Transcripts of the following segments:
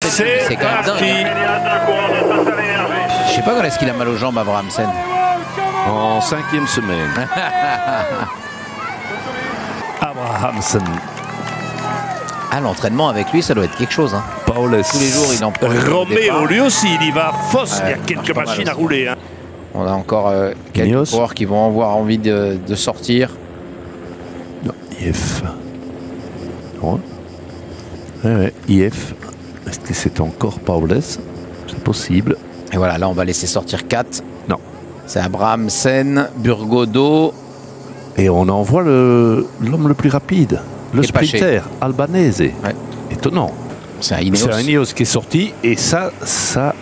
C'est quand même dingue. Je sais pas quand est-ce qu'il a mal aux jambes, Abrahamsen. En 5e semaine. Abrahamsen. Ah, l'entraînement avec lui, ça doit être quelque chose. Hein. Paules. Tous les jours, il en prend. Roméo, lui aussi, il y va fausse. Il y a quelques machines à rouler. Hein. On a encore quelques coureurs qui vont avoir envie de sortir. Non, IF. Ouais. Ouais, IF. Est-ce que c'est encore Paules? C'est possible. Et voilà, là, on va laisser sortir 4. Non. C'est Abrahamsen, Burgodo. Et on envoie l'homme le plus rapide, le sprinter, Albanese. Ouais. Étonnant. C'est un Ineos. C'est un Ineos qui est sorti et ça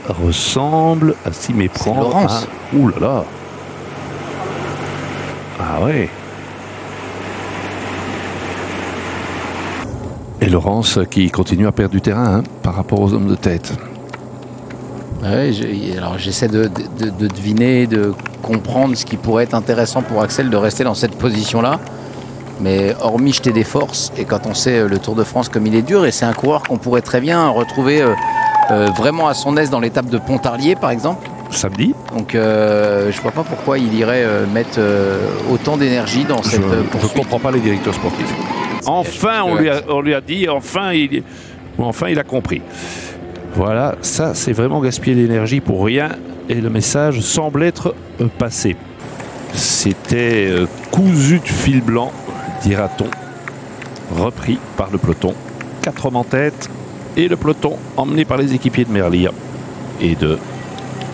ressemble à s'y méprendre. Laurence. Ouh là là. Ah ouais. Et Laurence qui continue à perdre du terrain par rapport aux hommes de tête. Ouais, alors j'essaie de deviner, de comprendre ce qui pourrait être intéressant pour Axel de rester dans cette position-là. Mais hormis jeter des forces, et quand on sait le Tour de France comme il est dur, et c'est un coureur qu'on pourrait très bien retrouver vraiment à son aise dans l'étape de Pontarlier par exemple. Samedi. Donc je vois pas pourquoi il irait mettre autant d'énergie dans cette poursuite. Je ne comprends pas les directeurs sportifs. Enfin, on lui a dit, enfin il a compris. Voilà, ça c'est vraiment gaspiller l'énergie pour rien et le message semble être passé. C'était cousu de fil blanc, dira-t-on, repris par le peloton. 4 hommes en tête et le peloton emmené par les équipiers de Merlier et de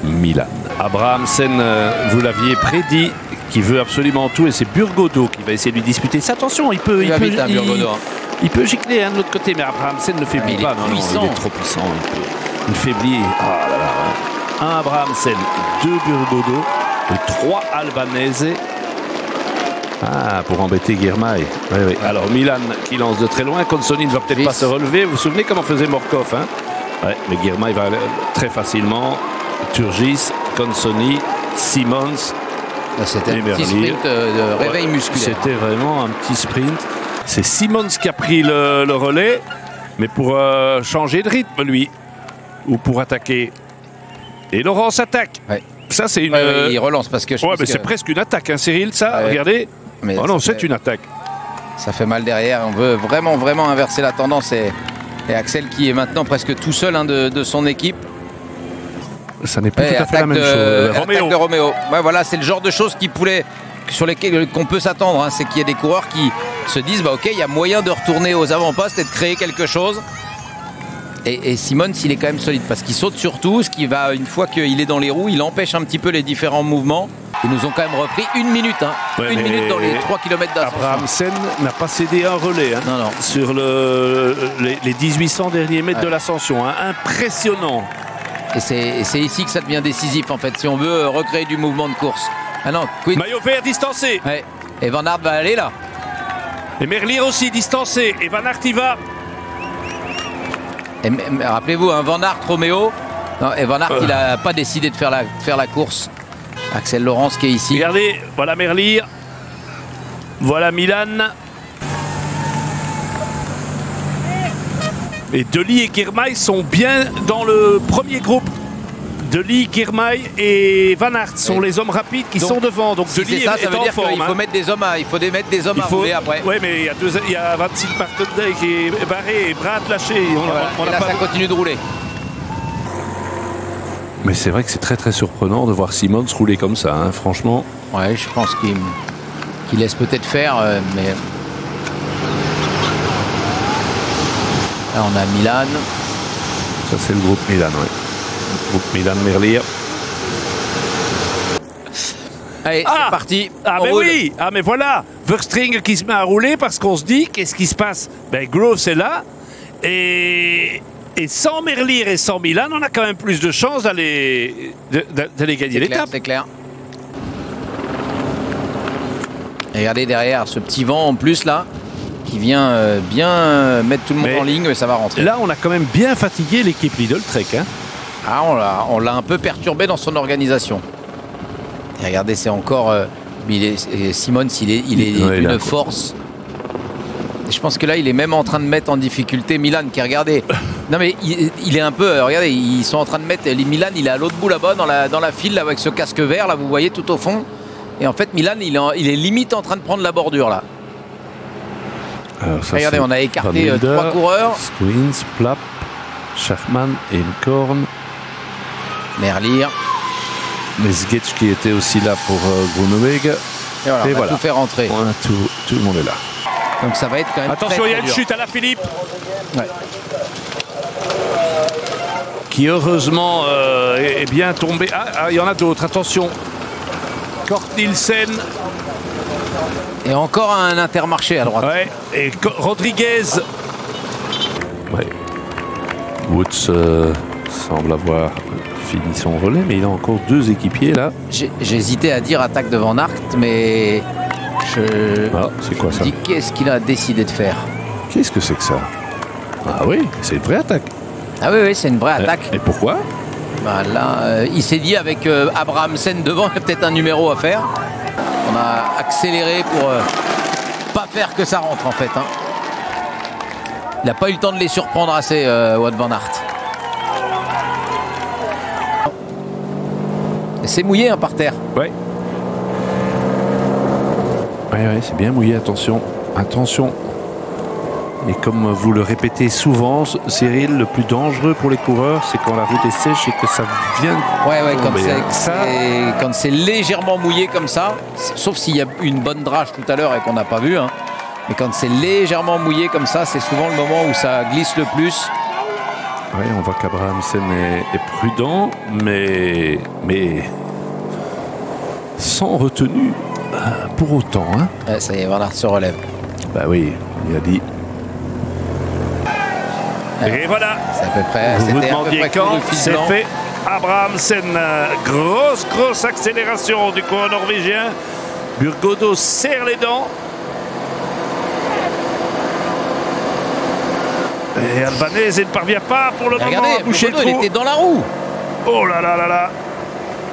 Milan. Abrahamsen, vous l'aviez prédit, qui veut absolument tout et c'est Burgodo qui va essayer de lui disputer. Attention, il peut gicler de l'autre côté, mais Abrahamsen ne faiblit pas. Non, il est trop puissant. Il faiblit. Ah là là. 1 Abrahamsen, 2 Burgodo, 3 Albanese. Ah, pour embêter Girmay. Oui, oui. Alors Milan qui lance de très loin. Consoni ne va peut-être pas se relever. Vous vous souvenez comment faisait Morkov, hein? Ouais, mais Girmay va aller très facilement. Turgis, Consoni, Simons. C'était un petit sprint de réveil musculaire. C'était vraiment un petit sprint. C'est Simons qui a pris le relais, mais pour changer de rythme, lui, ou pour attaquer. Et Laurence attaque. Ouais. Ça, c'est une. Il relance parce que. Mais c'est presque une attaque, hein, Cyril, ça. Regardez. Mais oh non, c'est une attaque. Ça fait mal derrière. On veut vraiment inverser la tendance. Et Axel qui est maintenant presque tout seul de son équipe. Ça n'est pas tout à fait la même chose. Attaque de Roméo. Ouais, voilà, c'est le genre de choses sur lesquelles qu'on peut s'attendre. Hein. C'est qu'il y a des coureurs qui se disent ok, il y a moyen de retourner aux avant-postes et de créer quelque chose. Et Simons, il est quand même solide parce qu'il saute sur tout. Ce qui va, une fois qu'il est dans les roues, il empêche un petit peu les différents mouvements. Ils nous ont quand même repris 1 minute. Hein. Ouais, 1 minute dans les 3 km d'ascension. Abrahamsen n'a pas cédé un relais non. Sur les 1800 derniers mètres de l'ascension. Hein. Impressionnant. Et c'est ici que ça devient décisif en fait, si on veut recréer du mouvement de course. Ah non, Quinn. Maillot vert distancé. Ouais. Et Van Aert va aller là. Et Merlier aussi distancé. Et Van Aert y va. Rappelez-vous, Van Aert, Roméo. Non, et Van Aert, il n'a pas décidé de faire la course. Axel Laurence qui est ici. Regardez, voilà Merlier. Voilà Milan. Et Dely et Girmay sont bien dans le premier groupe. Dely, Girmay et Van Aert sont les hommes rapides qui sont devant. Donc si Dely ça veut dire forme. Il faut mettre des hommes à rouler après. Oui, mais il y a Vincent Martindale qui est barré et Brat lâché. Là, ça continue de rouler. Mais c'est vrai que c'est très surprenant de voir Simons rouler comme ça, hein, franchement. Ouais, je pense qu'il laisse peut-être faire, mais... Là, on a Milan. Ça, c'est le groupe Milan, oui. Le groupe Milan-Merlier. Allez, c'est parti. Ah, mais oui. Ah, mais voilà. Verstring qui se met à rouler parce qu'on se dit, qu'est-ce qui se passe? Ben, Groves est là. Et sans Merlier et sans Milan, on a quand même plus de chances d'aller gagner l'étape. C'est clair. Et regardez derrière ce petit vent en plus là, qui vient bien mettre tout le monde en ligne, mais ça va rentrer. Là, on a quand même bien fatigué l'équipe Lidl Trek. Hein. Ah, on l'a un peu perturbé dans son organisation. Et regardez, c'est encore... Simons, il est d'une force. Et je pense que là, il est même en train de mettre en difficulté Milan, qui, regardez, Non mais il est un peu, regardez, ils sont en train de mettre, Milan il est à l'autre bout là-bas dans la file là, avec ce casque vert là, vous voyez tout au fond. Et en fait Milan il est limite en train de prendre la bordure là. Alors, ça, regardez, on a écarté 3 coureurs. Squins, Plapp, Schachmann et Korn. Merlier. Mesgetch qui était aussi là pour Groenewegen. Et voilà, on va tout faire rentrer. On a tout le monde est là. Donc ça va être quand même attention, très, il y a très une dur. chute à la Philippe. Ouais. Qui heureusement est bien tombé. Ah, il y en a d'autres, attention. Kort Nielsen. Et encore un Intermarché à droite. Ouais. Et Rodriguez. Ouais. Woods semble avoir fini son relais, mais il a encore 2 équipiers là. J'ai hésité à dire attaque de Van Aert, mais Ah, c'est quoi je ça? dis qu'est-ce qu'il a décidé de faire. Qu'est-ce que c'est que ça? Ah oui, c'est une vraie attaque. Ah oui, c'est une vraie attaque. Et pourquoi? Bah là, il s'est dit avec Abrahamsen devant, il y a peut-être un numéro à faire. On a accéléré pour pas faire que ça rentre en fait. Hein. Il n'a pas eu le temps de les surprendre assez, Wout van Aert. C'est mouillé hein, par terre. Ouais. Ouais, c'est bien mouillé, attention. Attention. Et comme vous le répétez souvent, Cyril, le plus dangereux pour les coureurs, c'est quand la route est sèche et que ça vient de Ouais, tomber. quand c'est légèrement mouillé comme ça, sauf s'il y a une bonne drage tout à l'heure et qu'on n'a pas vu, hein, mais quand c'est légèrement mouillé comme ça, c'est souvent le moment où ça glisse le plus. Ouais, on voit qu'Abrahamsen est prudent, mais sans retenue pour autant. Hein. Ouais, ça y est, Van Aert se relève. Bah oui, il a dit. Et voilà. C'est à peu près. Vous vous C'était à peu demandiez près quand, tout le fil c'est blanc. fait. Abrahamsen, grosse accélération du coureur norvégien. Burgodo serre les dents. Et Albanese ne parvient pas pour le moment Regardez, à boucher le Burgodo, il trou. était dans la roue. Oh là là là là.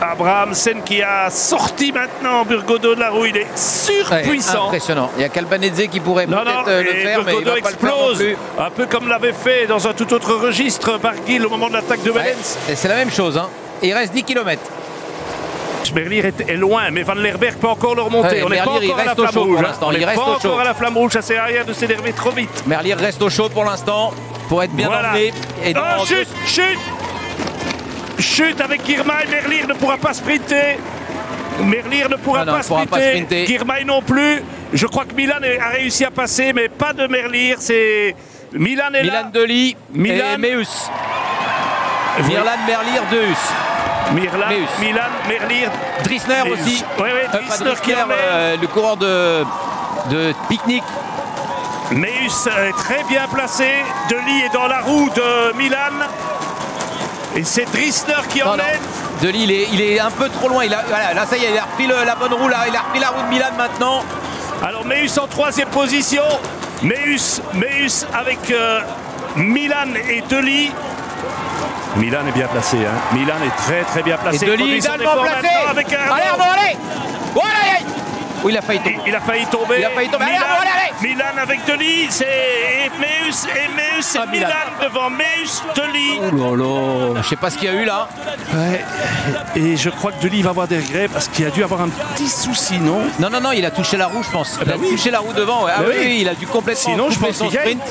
Abrahamsen qui a sorti maintenant Burgodo de la roue. Il est Ouais, surpuissant. impressionnant. Il y a qu'Albanese qui pourrait Non, peut-être non, le et faire, mais il Burgodo va pas le faire non explose, plus. un peu comme l'avait fait dans un tout autre registre Barguil au moment de l'attaque de Ouais, Wellens. et c'est la même chose. Hein. Et il reste 10 km. Merlier est loin, mais Van Lerberg peut encore le remonter. Ouais, On n'est pas Merlier, il encore à la reste au flamme chaud pour rouge. l'instant. On Il n'est reste pas au encore chaud. à la flamme rouge, ça sert à rien de s'énerver trop vite. Merlier reste au chaud pour l'instant pour être bien Voilà. emmené. Et dans Oh, chute avec Girmay. Merlier ne pourra pas sprinter. Merlier ne pourra non, pas il pourra pas sprinter. sprinter. Girmay non plus. Je crois que Milan a réussi à passer, mais pas de Merlier. C'est Milan est là. Milan Deli Milan. et Meus. Milan, Merlier, Deus. Milan, Merlier. Drisner Meus. aussi. Ouais, Pas Drisner qui Drisner, emmène. le coureur de pique-nique. Meus est très bien placé. Deli est dans la roue de Milan. Et c'est Drisner qui Non, emmène. non. Deli, il est un peu trop loin. Voilà, là, ça y est, il a repris la bonne roue. Là. Il a repris la roue de Milan maintenant. Alors Meus en 3e position. Meus avec Milan et Deli. Milan est bien placé. Hein. Milan est très bien Et placé. Deli Produit son également effort placé. maintenant avec un Allez, Arnaud, allez. Voilà, allez. Oui, il a failli tomber. Il a failli tomber. Il a failli tomber. Milan, Allez, allez. Milan avec Deli. C'est Meus et Ah, Milan Milan. devant Meus, Deli. Oh là là. Je sais pas ce qu'il y a eu là. Ouais. Et je crois que Deli va avoir des regrets parce qu'il a dû avoir un petit souci, non? Non, il a touché la roue, je pense. Il bah a oui. touché la roue devant. Ouais. Ah Bah oui, oui. il a dû complètement Sinon, je couper pense son qu'il gagne. sprint.